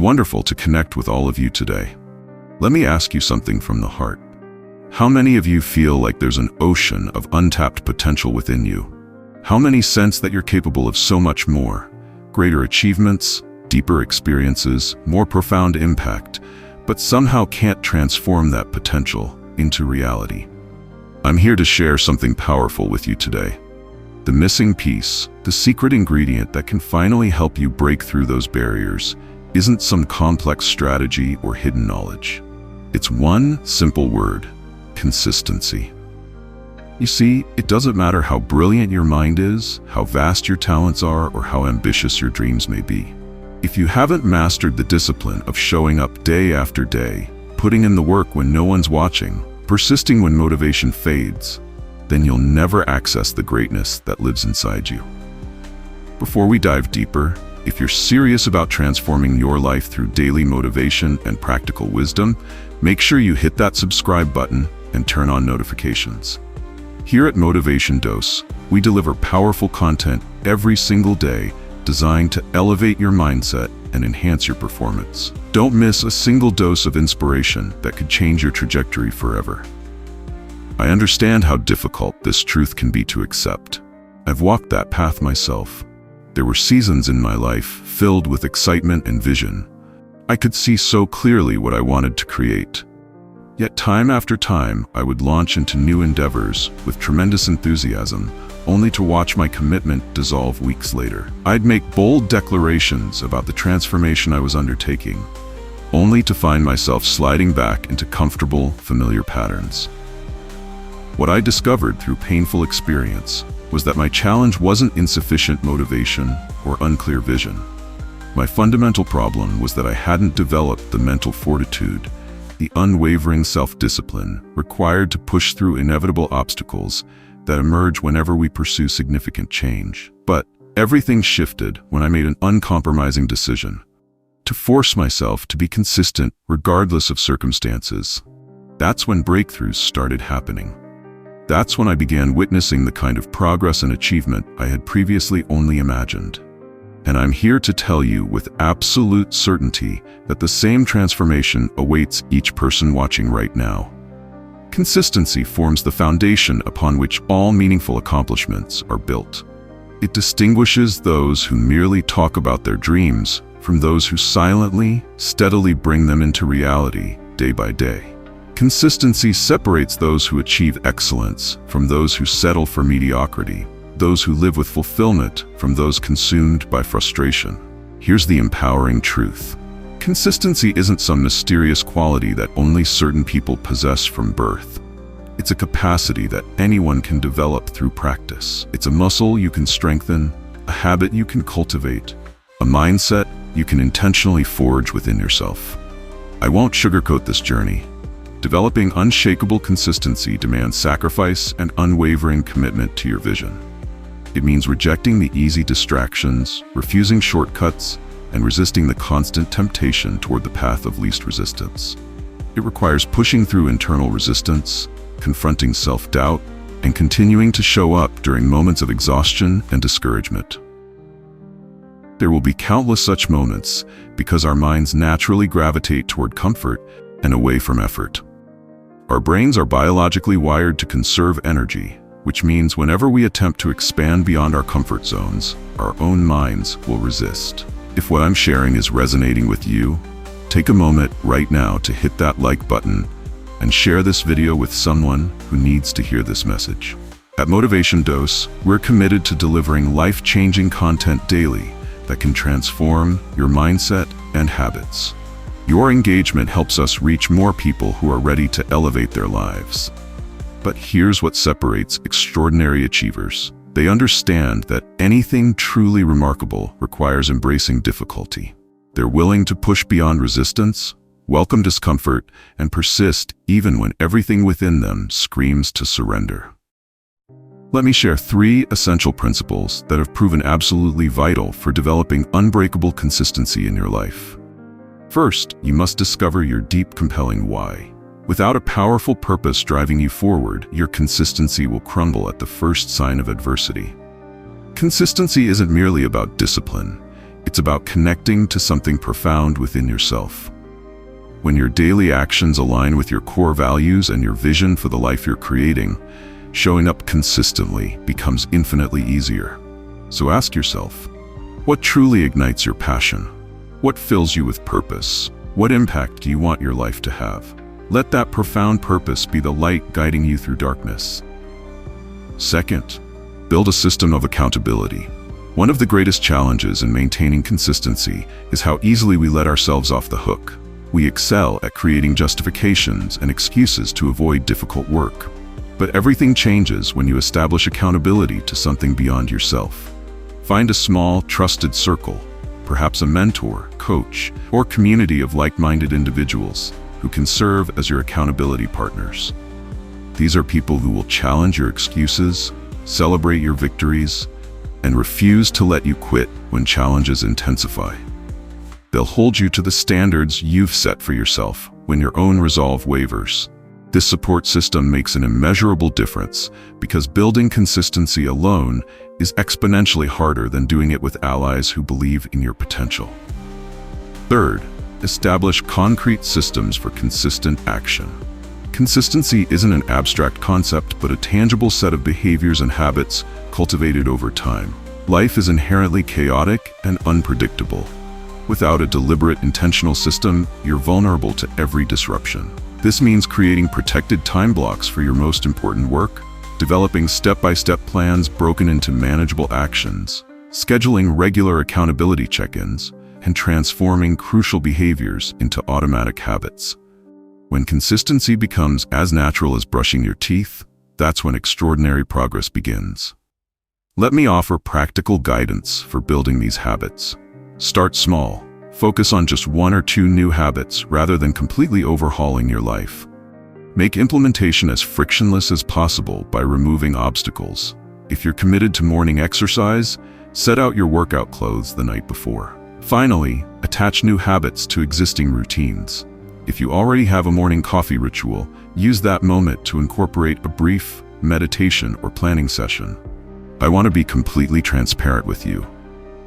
wonderful to connect with all of you today. Let me ask you something from the heart. How many of you feel like there's an ocean of untapped potential within you? How many sense that you're capable of so much more? Greater achievements, deeper experiences, more profound impact, but somehow can't transform that potential into reality? I'm here to share something powerful with you today. The missing piece, the secret ingredient that can finally help you break through those barriers, isn't some complex strategy or hidden knowledge. It's one simple word: consistency. You see, it doesn't matter how brilliant your mind is, how vast your talents are, or how ambitious your dreams may be. If you haven't mastered the discipline of showing up day after day, putting in the work when no one's watching, persisting when motivation fades, then you'll never access the greatness that lives inside you. Before we dive deeper, if you're serious about transforming your life through daily motivation and practical wisdom, make sure you hit that subscribe button and turn on notifications. Here at Motivation Dose, we deliver powerful content every single day designed to elevate your mindset and enhance your performance. Don't miss a single dose of inspiration that could change your trajectory forever. I understand how difficult this truth can be to accept. I've walked that path myself. There were seasons in my life filled with excitement and vision. I could see so clearly what I wanted to create. Yet time after time, I would launch into new endeavors with tremendous enthusiasm, only to watch my commitment dissolve weeks later. I'd make bold declarations about the transformation I was undertaking, only to find myself sliding back into comfortable, familiar patterns. What I discovered through painful experience was that my challenge wasn't insufficient motivation or unclear vision. My fundamental problem was that I hadn't developed the mental fortitude, the unwavering self-discipline required to push through inevitable obstacles that emerge whenever we pursue significant change. But everything shifted when I made an uncompromising decision to force myself to be consistent regardless of circumstances. That's when breakthroughs started happening. That's when I began witnessing the kind of progress and achievement I had previously only imagined. And I'm here to tell you with absolute certainty that the same transformation awaits each person watching right now. Consistency forms the foundation upon which all meaningful accomplishments are built. It distinguishes those who merely talk about their dreams from those who silently, steadily bring them into reality day by day. Consistency separates those who achieve excellence from those who settle for mediocrity, those who live with fulfillment from those consumed by frustration. Here's the empowering truth. Consistency isn't some mysterious quality that only certain people possess from birth. It's a capacity that anyone can develop through practice. It's a muscle you can strengthen, a habit you can cultivate, a mindset you can intentionally forge within yourself. I won't sugarcoat this journey. Developing unshakable consistency demands sacrifice and unwavering commitment to your vision. It means rejecting the easy distractions, refusing shortcuts, and resisting the constant temptation toward the path of least resistance. It requires pushing through internal resistance, confronting self-doubt, and continuing to show up during moments of exhaustion and discouragement. There will be countless such moments because our minds naturally gravitate toward comfort and away from effort. Our brains are biologically wired to conserve energy, which means whenever we attempt to expand beyond our comfort zones, our own minds will resist. If what I'm sharing is resonating with you, take a moment right now to hit that like button and share this video with someone who needs to hear this message. At Motivation Dose, we're committed to delivering life-changing content daily that can transform your mindset and habits. Your engagement helps us reach more people who are ready to elevate their lives. But here's what separates extraordinary achievers. They understand that anything truly remarkable requires embracing difficulty. They're willing to push beyond resistance, welcome discomfort, and persist even when everything within them screams to surrender. Let me share 3 essential principles that have proven absolutely vital for developing unbreakable consistency in your life. First, you must discover your deep, compelling why. Without a powerful purpose driving you forward, your consistency will crumble at the first sign of adversity. Consistency isn't merely about discipline. It's about connecting to something profound within yourself. When your daily actions align with your core values and your vision for the life you're creating, showing up consistently becomes infinitely easier. So ask yourself, what truly ignites your passion? What fills you with purpose? What impact do you want your life to have? Let that profound purpose be the light guiding you through darkness. Second, build a system of accountability. One of the greatest challenges in maintaining consistency is how easily we let ourselves off the hook. We excel at creating justifications and excuses to avoid difficult work. But everything changes when you establish accountability to something beyond yourself. Find a small, trusted circle, perhaps a mentor, coach, or community of like-minded individuals who can serve as your accountability partners. These are people who will challenge your excuses, celebrate your victories, and refuse to let you quit when challenges intensify. They'll hold you to the standards you've set for yourself when your own resolve wavers. This support system makes an immeasurable difference because building consistency alone is exponentially harder than doing it with allies who believe in your potential. Third, establish concrete systems for consistent action. Consistency isn't an abstract concept, but a tangible set of behaviors and habits cultivated over time. Life is inherently chaotic and unpredictable. Without a deliberate, intentional system, you're vulnerable to every disruption. This means creating protected time blocks for your most important work, developing step-by-step plans broken into manageable actions, scheduling regular accountability check-ins, and transforming crucial behaviors into automatic habits. When consistency becomes as natural as brushing your teeth, that's when extraordinary progress begins. Let me offer practical guidance for building these habits. Start small. Focus on just 1 or 2 new habits rather than completely overhauling your life. Make implementation as frictionless as possible by removing obstacles. If you're committed to morning exercise, set out your workout clothes the night before. Finally, attach new habits to existing routines. If you already have a morning coffee ritual, use that moment to incorporate a brief meditation or planning session. I want to be completely transparent with you.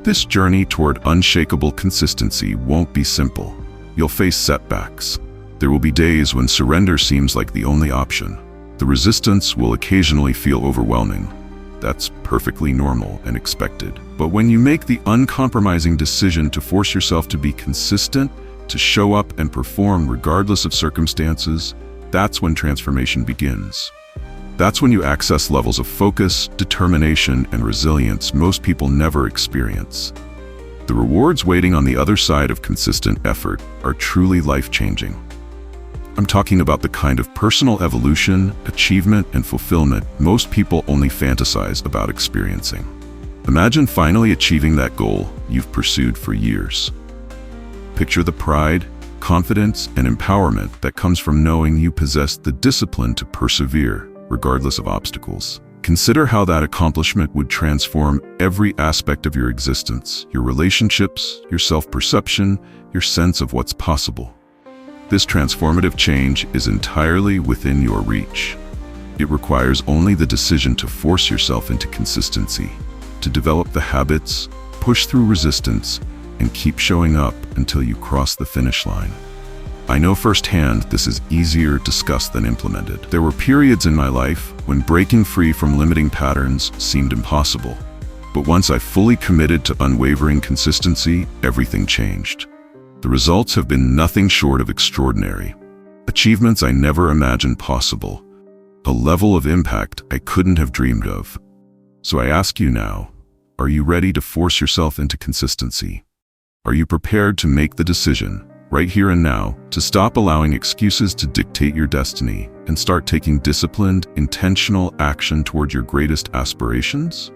This journey toward unshakable consistency won't be simple. You'll face setbacks. There will be days when surrender seems like the only option. The resistance will occasionally feel overwhelming. That's perfectly normal and expected. But when you make the uncompromising decision to force yourself to be consistent, to show up and perform regardless of circumstances, that's when transformation begins. That's when you access levels of focus, determination, and resilience most people never experience. The rewards waiting on the other side of consistent effort are truly life-changing. I'm talking about the kind of personal evolution, achievement, and fulfillment most people only fantasize about experiencing. Imagine finally achieving that goal you've pursued for years. Picture the pride, confidence, and empowerment that comes from knowing you possess the discipline to persevere, regardless of obstacles. Consider how that accomplishment would transform every aspect of your existence, your relationships, your self-perception, your sense of what's possible. This transformative change is entirely within your reach. It requires only the decision to force yourself into consistency, to develop the habits, push through resistance, and keep showing up until you cross the finish line. I know firsthand this is easier discussed than implemented. There were periods in my life when breaking free from limiting patterns seemed impossible. But once I fully committed to unwavering consistency, everything changed. The results have been nothing short of extraordinary. Achievements I never imagined possible. A level of impact I couldn't have dreamed of. So I ask you now, are you ready to force yourself into consistency? Are you prepared to make the decision, right here and now, to stop allowing excuses to dictate your destiny and start taking disciplined, intentional action toward your greatest aspirations?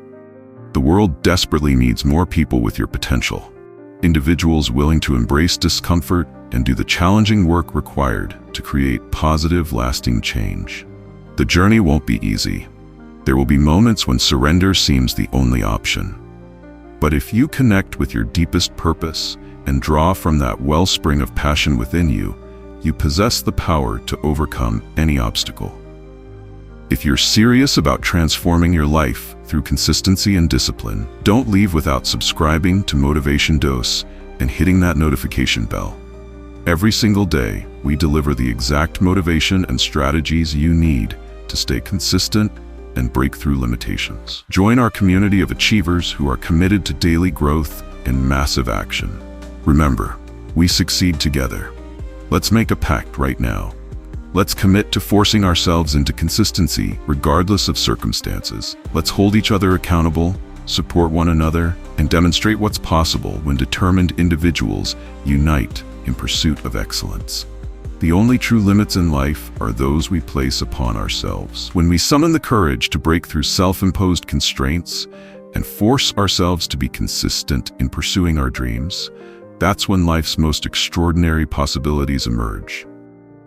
The world desperately needs more people with your potential. Individuals willing to embrace discomfort and do the challenging work required to create positive, lasting change. The journey won't be easy. There will be moments when surrender seems the only option. But if you connect with your deepest purpose and draw from that wellspring of passion within you, you possess the power to overcome any obstacle. If you're serious about transforming your life through consistency and discipline. Don't leave without subscribing to Motivation Dose and hitting that notification bell. Every single day, we deliver the exact motivation and strategies you need to stay consistent and break through limitations. Join our community of achievers who are committed to daily growth and massive action. Remember, we succeed together. Let's make a pact right now. Let's commit to forcing ourselves into consistency regardless of circumstances. Let's hold each other accountable, support one another, and demonstrate what's possible when determined individuals unite in pursuit of excellence. The only true limits in life are those we place upon ourselves. When we summon the courage to break through self-imposed constraints and force ourselves to be consistent in pursuing our dreams, that's when life's most extraordinary possibilities emerge.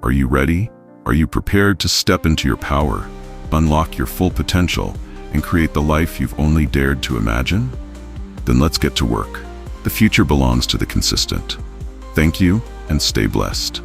Are you ready? Are you prepared to step into your power, unlock your full potential, and create the life you've only dared to imagine? Then let's get to work. The future belongs to the consistent. Thank you, and stay blessed.